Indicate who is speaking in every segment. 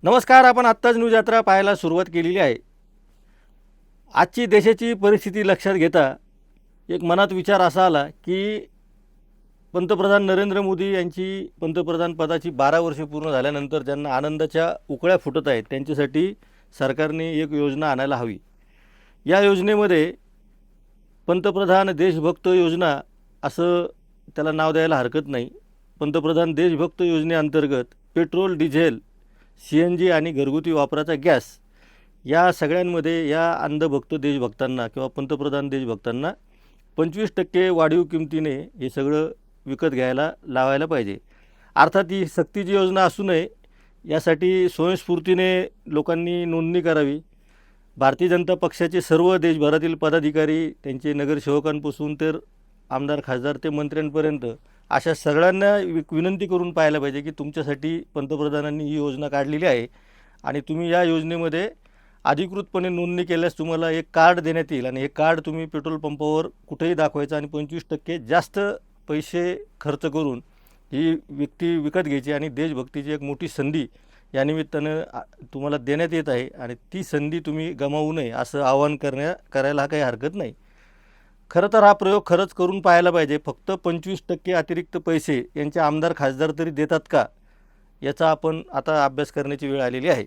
Speaker 1: नमस्कार. आपण आत्ताच न्यूज यात्रा पाहायला सुरुवात केलेली आहे. आजची देशाची परिस्थिती लक्षात घेता एक मनात विचार असा आला की पंतप्रधान नरेंद्र मोदी यांची पंतप्रधान पदाची 12 वर्षे पूर्ण झाल्यानंतर ज्यांना आनंदाच्या उकळ्या फुटत आहेत त्यांच्यासाठी सरकारने एक योजना आणायला हवी. या योजनेमध्ये पंतप्रधान देशभक्त योजना असं त्याला नाव द्यायला हरकत नाही. पंतप्रधान देशभक्त योजनेअंतर्गत पेट्रोल, डिझेल, CNG आणि घरगुती वापराचा गॅस या सगळ्यांमध्ये या अंधभक्त देशभक्तांना किंवा पंतप्रधान देशभक्तांना 25% वाढीव किमतीने हे सगळं विकत घ्यायला लावायला पाहिजे. अर्थात ही सक्तीची योजना असू नये यासाठी स्वयंस्फूर्तीने लोकांनी नोंदणी करावी. भारतीय जनता पक्षाचे सर्व देशभरातील पदाधिकारी, त्यांचे नगरसेवकांपासून तर आमदार, खासदार ते मंत्र्यांपर्यंत अशा सगळ्यांना विनंती करून पाहायला पाहिजे की तुमच्यासाठी पंतप्रधानांनी ही योजना काढलेली आहे आणि तुम्ही या योजनेमध्ये अधिकृतपणे नोंदणी केल्यास तुम्हाला एक कार्ड देण्यात येईल आणि हे कार्ड तुम्ही पेट्रोल पंपावर कुठेही दाखवायचं आणि 25% जास्त पैसे खर्च करून ही व्यक्ती विकत घ्यायची आणि देशभक्तीची एक मोठी संधी या निमित्तानं तुम्हाला देण्यात येत आहे आणि ती संधी तुम्ही गमावू नये असं आवाहन करायला काही हरकत नाही. खरं तर हा प्रयोग खरंच करून पाहायला पाहिजे. फक्त 25% अतिरिक्त पैसे यांचे आमदार, खासदार तरी देतात का, याचा आपण आता अभ्यास करण्याची वेळ आलेली आहे.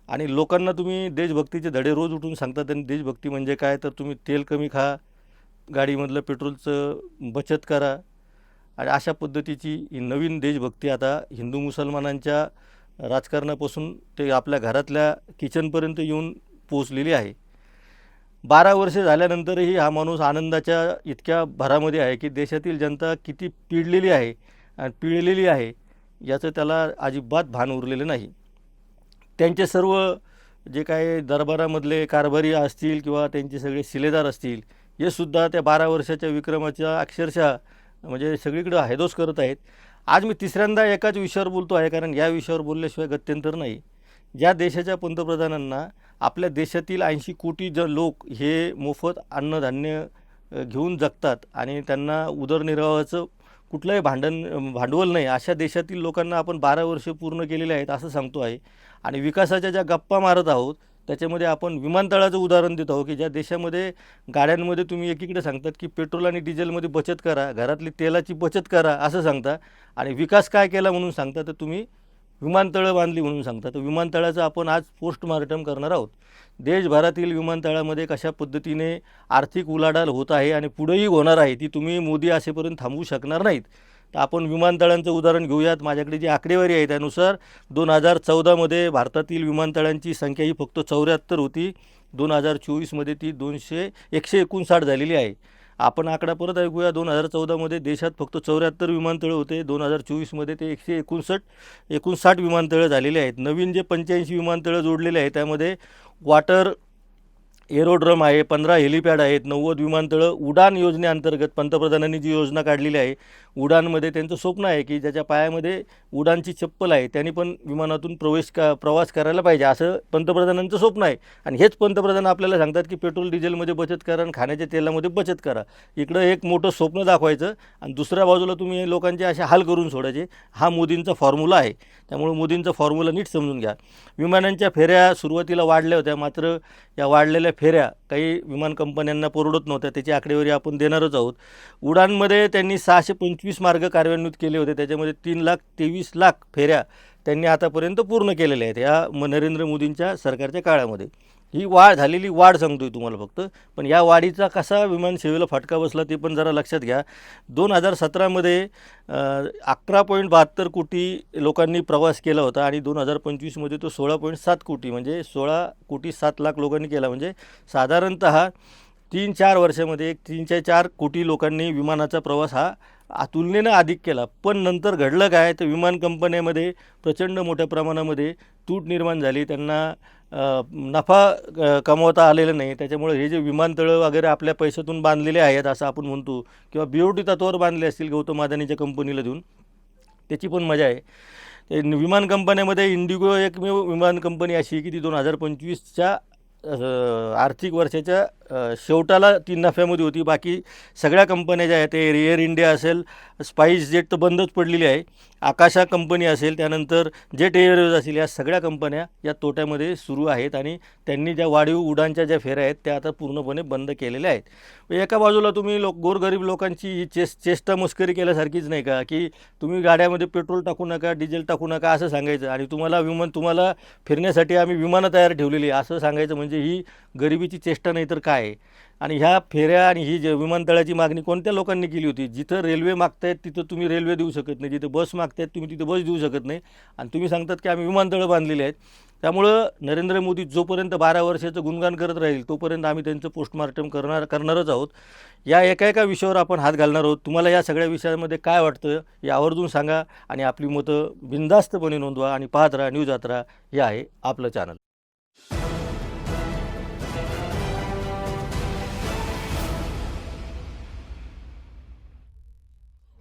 Speaker 1: आणि लोकांना तुम्ही देशभक्तीचे धडे रोज उठून सांगतात आणि देशभक्ती म्हणजे काय, तर तुम्ही तेल कमी खा, गाडीमधलं पेट्रोलचं बचत करा आणि अशा पद्धतीची ही नवीन देशभक्ती आता हिंदू मुसलमानांच्या राजकारणापासून ते आपल्या घरातल्या किचनपर्यंत येऊन पोचलेली आहे. 12 वर्षे झाल्यानंतरही हा माणूस आनंदाच्या इतक्या भरामध्ये आहे की देशातील जनता किती पिळलेली आहे आणि पिळलेली आहे याचं त्याला अजिबात भान उरलेलं नाही. त्यांचे सर्व जे काही दरबारामधले कारभारी असतील किंवा त्यांचे सगळे शिलेदार असतील, हे सुद्धा त्या 12 वर्षाच्या विक्रमाच्या अक्षरशः म्हणजे सगळीकडं हैदोस करत आहेत. आज मी तिसऱ्यांदा एकाच विषयावर बोलतो आहे, कारण या विषयावर बोलल्याशिवाय गत्यंतर नाही. ज्या देशाच्या पंतप्रधानांना आपल्या देशातील 80 कोटी लोक हे मोफत अन्नधान्य घेऊन जगतात आणि त्यांना उदरनिर्वाहाचं कुठलंही भांडवल नाही, अशा देशातील लोकांना आपण 12 वर्षे पूर्ण केलेले आहेत असं सांगतो आहे. आणि विकासाच्या ज्या गप्पा मारत आहोत त्याच्यामध्ये आपण विमानतळाचं उदाहरण देत आहोत की ज्या देशामध्ये गाड्यांमध्ये तुम्ही एकीकडे सांगतात की पेट्रोल आणि डिझेलमध्ये बचत करा, घरातली तेलाची बचत करा असं सांगता आणि विकास काय केला म्हणून सांगता, तर तुम्ही विमानतळं बांधली म्हणून सांगता. तर विमानतळाचं आपण आज पोस्टमार्टम करणार आहोत. देशभरातील विमानतळामध्ये कशा पद्धतीने आर्थिक उलाढाल होत आहे आणि पुढेही होणार आहे ती तुम्ही मोदी असेपर्यंत थांबवू शकणार नाहीत. तर आपण विमानतळांचं उदाहरण घेऊयात. माझ्याकडे जी आकडेवारी आहे त्यानुसार 2014मध्ये भारतातील विमानतळांची संख्या ही फक्त 74 होती. 2024मध्ये ती 159 झालेली आहे. आपण आकडा परत ऐकूया. 2014मध्ये देशात फक्त 74 विमानतळं होते. 2024मध्ये ते 159 विमानतळं झालेले आहेत. नवीन जे 85 विमानतळं जोडलेले आहेत त्यामध्ये वॉटर एरोड्रम आहे, 15 हेलिपॅड आहेत, 90 विमानतळं. उडान योजनेअंतर्गत पंतप्रधानांनी जी योजना काढलेली आहे, उडानमध्ये त्यांचं स्वप्न आहे की ज्याच्या पायामध्ये उडानची चप्पल आहे त्यांनी पण विमानातून प्रवास करायला पाहिजे असं पंतप्रधानांचं स्वप्न आहे. आणि हेच पंतप्रधान आपल्याला सांगतात की पेट्रोल डिझेलमध्ये बचत करा आणि खाण्याच्या तेलामध्ये बचत करा. इकडं एक मोठं स्वप्न दाखवायचं आणि दुसऱ्या बाजूला तुम्ही लोकांचे असे हाल करून सोडायचे. हा मोदींचा फॉर्म्युला आहे. त्यामुळे मोदींचा फॉर्म्युला नीट समजून घ्या. विमानांच्या फेऱ्या सुरुवातीला वाढल्या होत्या, मात्र या वाढलेल्या फेऱ्या काही विमान कंपन्यांना परवडत नव्हत्या. त्याची आकडेवारी आपण देणारच आहोत. उडानमध्ये त्यांनी 625 मार्ग कार्यान्वित केले होते. त्याच्यामध्ये 3,23,00,000 फेऱ्या त्यांनी आतापर्यंत पूर्ण केलेल्या आहेत या नरेंद्र मोदींच्या सरकारच्या काळामध्ये. ही झालेली वाढ सांगतोय तुम्हाला फक्त. पण या वाढीचा कसा विमानसेवेला फटका बसला ते पण जरा लक्षात घ्या. 2017मध्ये 11.72 कोटी लोकांनी प्रवास केला होता आणि 2025मध्ये तो 16.7 कोटी म्हणजे 16,07,00,000 लोकांनी केला. म्हणजे साधारणतः 3-4 वर्षामध्ये 3 ते 4 कोटी लोकांनी विमानाचा प्रवास हा तुलनेनं अधिक केला. पण नंतर घडलं काय, तर विमान कंपन्यामध्ये प्रचंड मोठ्या प्रमाणामध्ये तूट निर्माण झाली. त्यांना नफा कमवता आलेला नाही. त्याच्यामुळे हे जे विमानतळं वगैरे आपल्या पैशातून बांधलेले आहेत असं आपण म्हणतो किंवा BOT तत्त्वावर बांधले असतील गौतम अदानीच्या कंपनीला देऊन, त्याची पण मजा आहे. ते विमान कंपन्यामध्ये इंडिगो एकमेव विमान कंपनी अशी की ती 2025च्या आर्थिक वर्षाच्या शेवटाला ती नफ्यामध्ये होती. बाकी सगळ्या कंपन्या ज्या आहेत ते एअर इंडिया असेल, स्पाइस जेट तर बंदच पडलेली आहे. आकाशा कंपनी असेल, त्यानंतर जेट एअरवेज असेल, या सगळ्या कंपन्या या तोट्यामध्ये सुरू आहेत आणि त्यांनी ज्या वाढीव उड्डाणच्या ज्या फेऱ्या आहेत त्या आता पूर्णपणे बंद केलेल्या आहेत. एका बाजूला तुम्ही गोरगरीब लोकांची ही चेष्टा मस्करी केल्यासारखीच नाही का, की तुम्ही गाड्यामध्ये पेट्रोल टाकू नका, डिझेल टाकू नका असं सांगायचं आणि तुम्हाला फिरण्यासाठी आम्ही विमानं तयार ठेवलेली आहे असं सांगायचं, म्हणजे ही गरिबीची चेष्टा नाही तर काय आहे. आणि ह्या फेऱ्या आणि ही जे विमानतळाची मागणी कोणत्या लोकांनी केली होती? जिथं रेल्वे मागतायत तिथं तुम्ही रेल्वे देऊ शकत नाही, जिथं बस मागतायत तुम्ही तिथं बस देऊ शकत नाही आणि तुम्ही सांगतात की आम्ही विमानतळं बांधलेली आहेत. त्यामुळं नरेंद्र मोदी जोपर्यंत 12 वर्षाचं गुणगान करत राहील तोपर्यंत आम्ही त्यांचं पोस्टमार्टम करणारच आहोत. या एका विषयावर आपण हात घालणार आहोत. तुम्हाला या सगळ्या विषयांमध्ये काय वाटतं हे आवर्जून सांगा आणि आपली मतं बिनधास्तपणे नोंदवा आणि पाहत राहा न्यूज यात्रा. हे आहे आपलं चॅनल.